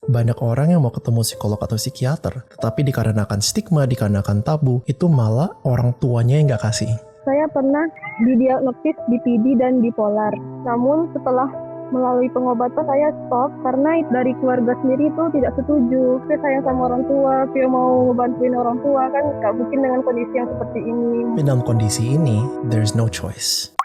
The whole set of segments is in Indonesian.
banyak orang yang mau ketemu psikolog atau psikiater, tetapi dikarenakan stigma, dikarenakan tabu, itu malah orang tuanya yang nggak kasih. Saya pernah didiagnosis BPD dan bipolar. Namun setelah melalui pengobatan saya stop karena dari keluarga sendiri itu tidak setuju. Saya sayang sama orang tua, saya mau ngebantuin orang tua, kan nggak mungkin dengan kondisi yang seperti ini. Dalam kondisi ini, there's no choice.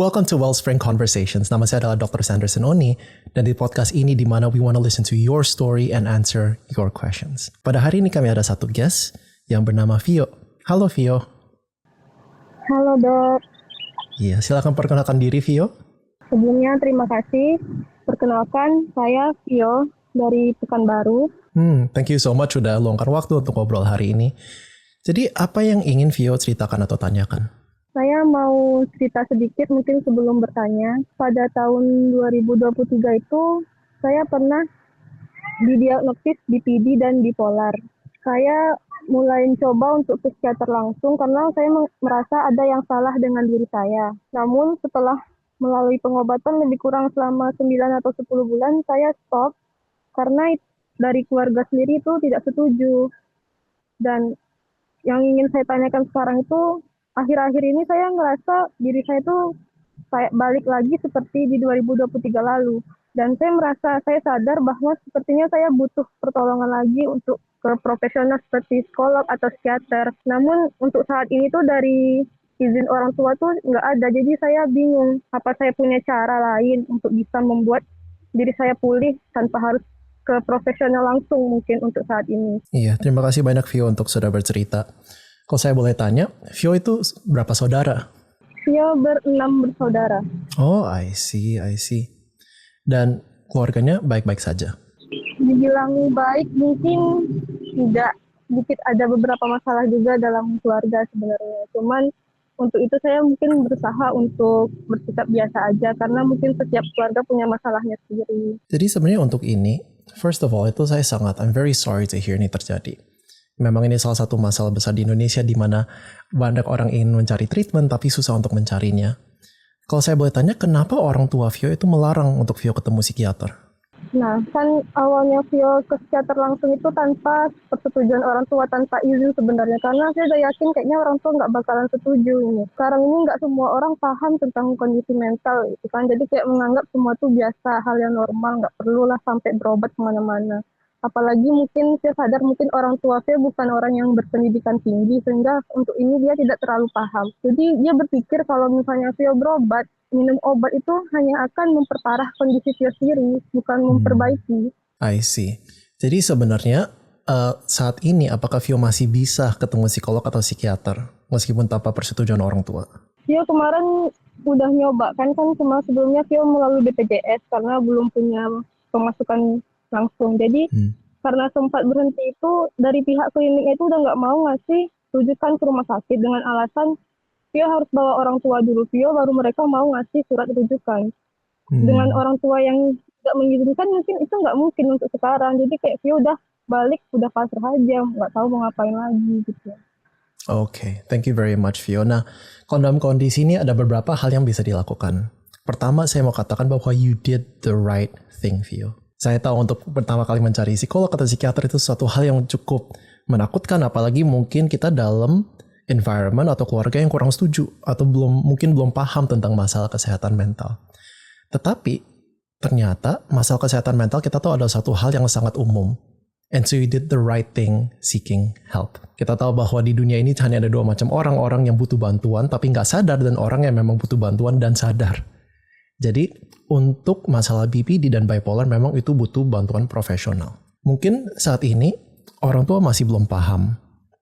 Welcome to Wellspring Conversations. Nama saya adalah Dr. Sanderson Oni, dan di podcast ini di mana we want to listen to your story and answer your questions. Pada hari ini kami ada satu guest yang bernama Vio. Halo Vio. Halo dok. Iya, silakan perkenalkan diri Vio. Sebelumnya terima kasih. Perkenalkan saya Vio dari Pekanbaru. Thank you so much sudah luangkan waktu untuk ngobrol hari ini. Jadi apa yang ingin Vio ceritakan atau tanyakan? Saya mau cerita sedikit mungkin sebelum bertanya. Pada tahun 2023 itu saya pernah didiagnosis BPD dan bipolar. Saya mulai coba untuk ke psikiater langsung karena saya merasa ada yang salah dengan diri saya. Namun setelah melalui pengobatan lebih kurang selama 9 atau 10 bulan saya stop karena dari keluarga sendiri itu tidak setuju. Dan yang ingin saya tanyakan sekarang itu, akhir-akhir ini saya ngerasa diri saya tuh kayak balik lagi seperti di 2023 lalu. Dan saya merasa, saya sadar bahwa sepertinya saya butuh pertolongan lagi untuk ke profesional seperti psikolog atau psikiater. Namun untuk saat ini tuh dari izin orang tua tuh nggak ada. Jadi saya bingung, apa saya punya cara lain untuk bisa membuat diri saya pulih tanpa harus ke profesional langsung mungkin untuk saat ini. Iya, terima kasih banyak Vio untuk sudah bercerita. Kalau saya boleh tanya, Vio itu berapa saudara? Vio berenam bersaudara. Oh, I see. Dan keluarganya baik-baik saja? Dibilang baik mungkin tidak. Sedikit ada beberapa masalah juga dalam keluarga sebenarnya. Cuman untuk itu saya mungkin berusaha untuk bersikap biasa aja. Karena mungkin setiap keluarga punya masalahnya sendiri. Jadi sebenarnya untuk ini, first of all, itu I'm very sorry to hear ini terjadi. Memang ini salah satu masalah besar di Indonesia di mana banyak orang ingin mencari treatment tapi susah untuk mencarinya. Kalau saya boleh tanya, kenapa orang tua Vio itu melarang untuk Vio ketemu psikiater? Nah, kan awalnya Vio ke psikiater langsung itu tanpa persetujuan orang tua, tanpa izin sebenarnya. Karena saya udah yakin kayaknya orang tua nggak bakalan setuju ini. Sekarang ini nggak semua orang paham tentang kondisi mental gitu kan. Jadi kayak menganggap semua itu biasa, hal yang normal, nggak perlulah sampai berobat kemana-mana. Apalagi mungkin saya sadar mungkin orang tua saya bukan orang yang berpendidikan tinggi sehingga untuk ini dia tidak terlalu paham. Jadi dia berpikir kalau misalnya Vio berobat, minum obat itu hanya akan memperparah kondisi Vio sendiri, bukan memperbaiki. I see. Jadi sebenarnya saat ini apakah Vio masih bisa ketemu psikolog atau psikiater meskipun tanpa persetujuan orang tua? Vio kemarin udah nyoba kan cuma sebelumnya Vio melalui BPJS karena belum punya pemasukan langsung. Jadi karena sempat berhenti itu dari pihak kliniknya itu udah nggak mau ngasih rujukan ke rumah sakit dengan alasan Vio harus bawa orang tua dulu Vio baru mereka mau ngasih surat rujukan. Dengan orang tua yang tidak mengizinkan mungkin itu nggak mungkin untuk sekarang. Jadi kayak Vio udah balik, udah pasrah aja, nggak tahu mau ngapain lagi gitu. Okay, thank you very much Vio. Nah, dalam kondisi ini ada beberapa hal yang bisa dilakukan. Pertama, saya mau katakan bahwa you did the right thing Vio. Saya tahu untuk pertama kali mencari psikolog atau psikiater itu suatu hal yang cukup menakutkan, apalagi mungkin kita dalam environment atau keluarga yang kurang setuju atau mungkin belum paham tentang masalah kesehatan mental. Tetapi ternyata masalah kesehatan mental kita tahu adalah satu hal yang sangat umum. And so you did the right thing seeking help. Kita tahu bahwa di dunia ini hanya ada dua macam orang yang butuh bantuan tapi nggak sadar dan orang yang memang butuh bantuan dan sadar. Jadi untuk masalah BPD dan bipolar memang itu butuh bantuan profesional. Mungkin saat ini orang tua masih belum paham.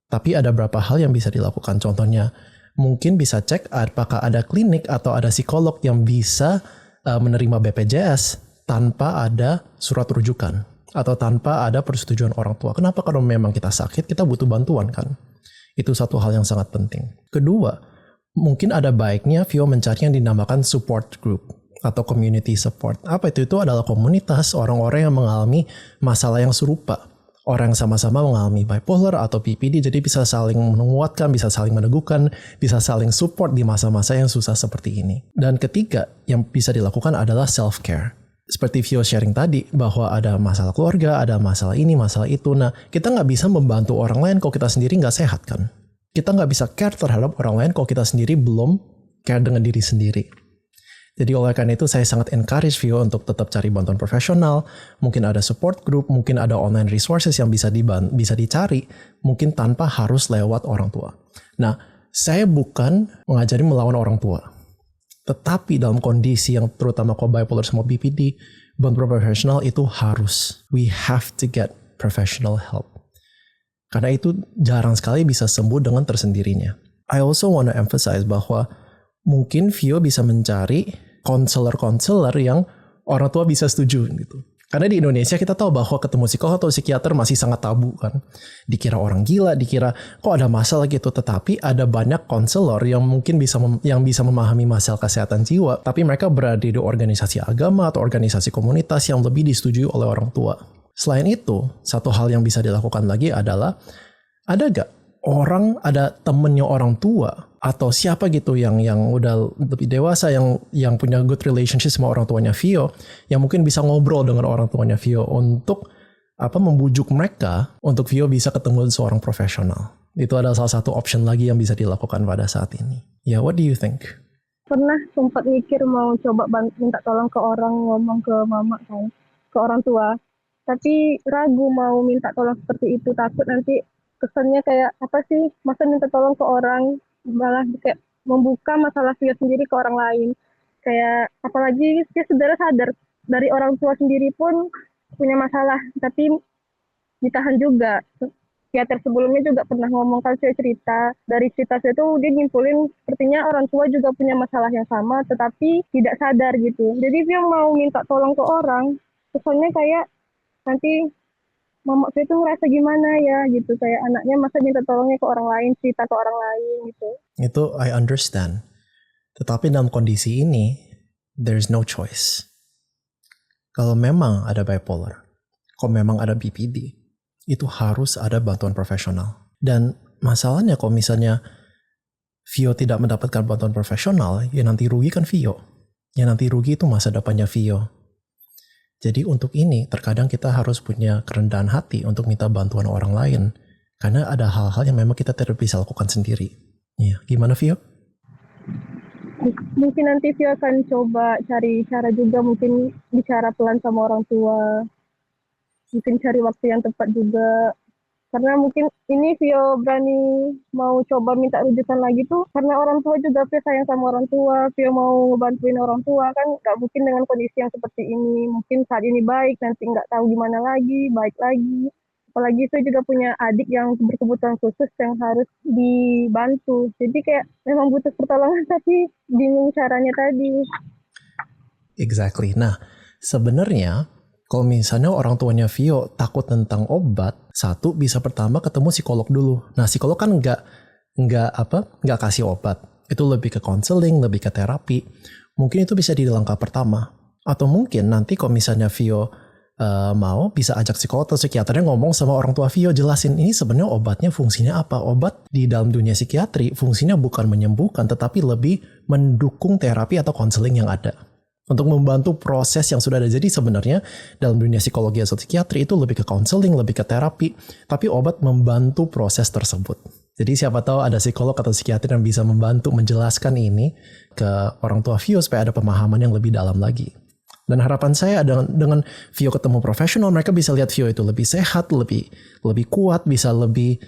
Tapi ada beberapa hal yang bisa dilakukan. Contohnya mungkin bisa cek apakah ada klinik atau ada psikolog yang bisa menerima BPJS tanpa ada surat rujukan. Atau tanpa ada persetujuan orang tua. Kenapa? Kalau memang kita sakit kita butuh bantuan kan. Itu satu hal yang sangat penting. Kedua, mungkin ada baiknya Vio mencari yang dinamakan support group atau community support. Apa itu? Itu adalah komunitas orang-orang yang mengalami masalah yang serupa. orang yang sama-sama mengalami bipolar atau PPD, jadi bisa saling menguatkan, bisa saling meneguhkan, bisa saling support di masa-masa yang susah seperti ini. Dan ketiga yang bisa dilakukan adalah self-care. Seperti Vio sharing tadi, bahwa ada masalah keluarga, ada masalah ini, masalah itu. Nah, kita nggak bisa membantu orang lain kalau kita sendiri nggak sehat kan? Kita nggak bisa care terhadap orang lain kalau kita sendiri belum care dengan diri sendiri. Jadi oleh karena itu saya sangat encourage Vio untuk tetap cari bantuan profesional. Mungkin ada support group, mungkin ada online resources yang bisa dicari, mungkin tanpa harus lewat orang tua. Nah, saya bukan mengajari melawan orang tua. Tetapi dalam kondisi yang terutama kalau bipolar sama BPD, bantuan profesional itu harus. We have to get professional help. Karena itu jarang sekali bisa sembuh dengan tersendirinya. I also want to emphasize bahwa mungkin Vio bisa mencari konselor-konselor yang orang tua bisa setuju gitu. Karena di Indonesia kita tahu bahwa ketemu psikolog atau psikiater masih sangat tabu kan. Dikira orang gila, dikira kok ada masalah gitu. Tetapi ada banyak konselor yang mungkin bisa memahami masalah kesehatan jiwa. Tapi mereka berada di organisasi agama atau organisasi komunitas yang lebih disetujui oleh orang tua. Selain itu, satu hal yang bisa dilakukan lagi adalah, ada gak ada temennya orang tua atau siapa gitu yang udah lebih dewasa yang punya good relationship sama orang tuanya Vio, yang mungkin bisa ngobrol dengan orang tuanya Vio untuk membujuk mereka untuk Vio bisa ketemu seorang profesional. Itu adalah salah satu option lagi yang bisa dilakukan pada saat ini. Ya, what do you think? Pernah sempat mikir mau coba minta tolong ke orang, ngomong ke mama kan, ke orang tua. Tapi ragu mau minta tolong seperti itu, takut nanti kesannya kayak apa sih, masa minta tolong ke orang, malah kayak membuka masalah Vio sendiri ke orang lain. Kayak apalagi dia saudara sadar dari orang tua sendiri pun punya masalah, tapi ditahan juga. Psikiater sebelumnya juga pernah ngomong, kan saya cerita, dari cerita saya tuh dia nyimpulin sepertinya orang tua juga punya masalah yang sama tetapi tidak sadar gitu. Jadi dia mau minta tolong ke orang, kesannya kayak nanti mama saya tuh ngerasa gimana ya gitu, kayak anaknya masa minta tolongnya ke orang lain, cerita ke orang lain gitu. Itu I understand. Tetapi dalam kondisi ini, there's no choice. Kalau memang ada bipolar, kalau memang ada BPD, itu harus ada bantuan profesional. Dan masalahnya kalau misalnya Vio tidak mendapatkan bantuan profesional, ya nanti rugi kan Vio. Ya nanti rugi itu masa depannya Vio. Jadi untuk ini, terkadang kita harus punya kerendahan hati untuk minta bantuan orang lain. Karena ada hal-hal yang memang kita tidak bisa lakukan sendiri. Ya, gimana Vio? Mungkin nanti Vio akan coba cari cara juga, mungkin bicara pelan sama orang tua. Mungkin cari waktu yang tepat juga. Karena mungkin ini Vio berani mau coba minta rujukan lagi tuh karena orang tua juga Vio sayang sama orang tua. Vio mau ngebantuin orang tua kan nggak mungkin dengan kondisi yang seperti ini. Mungkin saat ini baik, nanti nggak tahu gimana lagi, baik lagi. Apalagi Vio juga punya adik yang berkebutuhan khusus yang harus dibantu. Jadi kayak memang butuh pertolongan tapi bingung caranya tadi. Exactly. Nah, sebenarnya kalau misalnya orang tuanya Vio takut tentang obat, satu bisa pertama ketemu psikolog dulu. Nah, psikolog kan nggak kasih obat. Itu lebih ke konseling, lebih ke terapi. Mungkin itu bisa jadi langkah pertama. Atau mungkin nanti kalau misalnya Vio mau bisa ajak psikolog atau psikiaternya ngomong sama orang tua Vio, jelasin ini sebenarnya obatnya fungsinya apa. Obat di dalam dunia psikiatri fungsinya bukan menyembuhkan, tetapi lebih mendukung terapi atau konseling yang ada. Untuk membantu proses yang sudah ada. Jadi sebenarnya dalam dunia psikologi atau psikiatri itu lebih ke counseling, lebih ke terapi. Tapi obat membantu proses tersebut. Jadi siapa tahu ada psikolog atau psikiatri yang bisa membantu menjelaskan ini ke orang tua Vio supaya ada pemahaman yang lebih dalam lagi. Dan harapan saya dengan Vio ketemu profesional, mereka bisa lihat Vio itu lebih sehat, lebih kuat, bisa lebih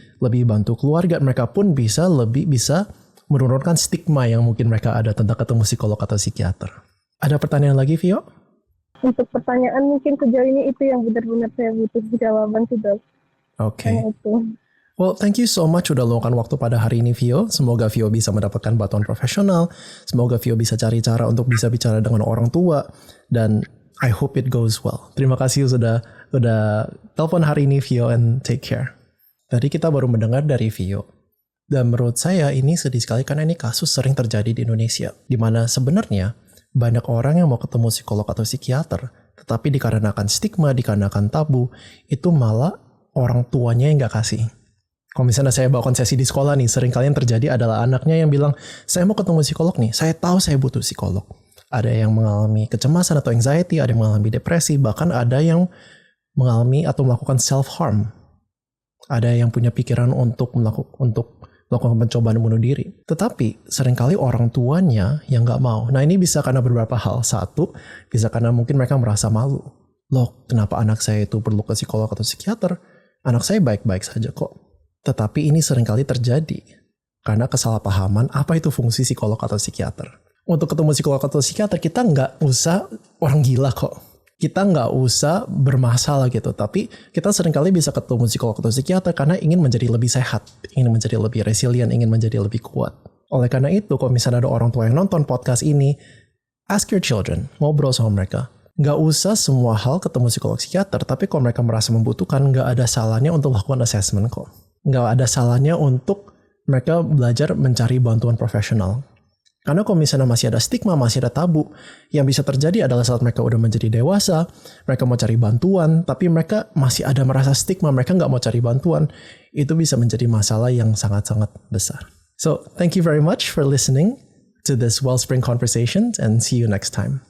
bantu keluarga. Mereka pun bisa menurunkan stigma yang mungkin mereka ada tentang ketemu psikolog atau psikiater. Ada pertanyaan lagi, Vio? Untuk pertanyaan mungkin sejauh ini itu yang benar-benar saya butuh jawaban sudah. Oke. Well, thank you so much udah luangkan waktu pada hari ini, Vio. Semoga Vio bisa mendapatkan bantuan profesional. Semoga Vio bisa cari cara untuk bisa bicara dengan orang tua. Dan I hope it goes well. Terima kasih sudah telepon hari ini, Vio, and take care. Tadi kita baru mendengar dari Vio. Dan menurut saya ini sedih sekali karena ini kasus sering terjadi di Indonesia. Di mana sebenarnya banyak orang yang mau ketemu psikolog atau psikiater, tetapi dikarenakan stigma, dikarenakan tabu, itu malah orang tuanya yang nggak kasih. Kalau misalnya saya bawa konsesi di sekolah nih, sering kali yang terjadi adalah anaknya yang bilang, saya mau ketemu psikolog nih, saya tahu saya butuh psikolog. Ada yang mengalami kecemasan atau anxiety, ada yang mengalami depresi, bahkan ada yang mengalami atau melakukan self-harm. Ada yang punya pikiran untuk melakukan pencobaan bunuh diri. Tetapi seringkali orang tuanya yang nggak mau. Nah ini bisa karena beberapa hal. Satu, bisa karena mungkin mereka merasa malu. Loh, kenapa anak saya itu perlu ke psikolog atau psikiater? Anak saya baik-baik saja kok. Tetapi ini seringkali terjadi karena kesalahpahaman apa itu fungsi psikolog atau psikiater. Untuk ketemu psikolog atau psikiater, kita nggak usah orang gila kok. Kita nggak usah bermasalah gitu. Tapi kita seringkali bisa ketemu psikolog atau psikiater karena ingin menjadi lebih sehat, ingin menjadi lebih resilient, ingin menjadi lebih kuat. Oleh karena itu, kalau misalnya ada orang tua yang nonton podcast ini, ask your children, ngobrol sama mereka. Nggak usah semua hal ketemu psikolog psikiater, tapi kalau mereka merasa membutuhkan, nggak ada salahnya untuk lakukan assessment kok. Nggak ada salahnya untuk mereka belajar mencari bantuan profesional. Karena kalau misalnya masih ada stigma, masih ada tabu, yang bisa terjadi adalah saat mereka udah menjadi dewasa, mereka mau cari bantuan, tapi mereka masih ada merasa stigma, mereka nggak mau cari bantuan, itu bisa menjadi masalah yang sangat-sangat besar. So, thank you very much for listening to this Wellspring Conversations and see you next time.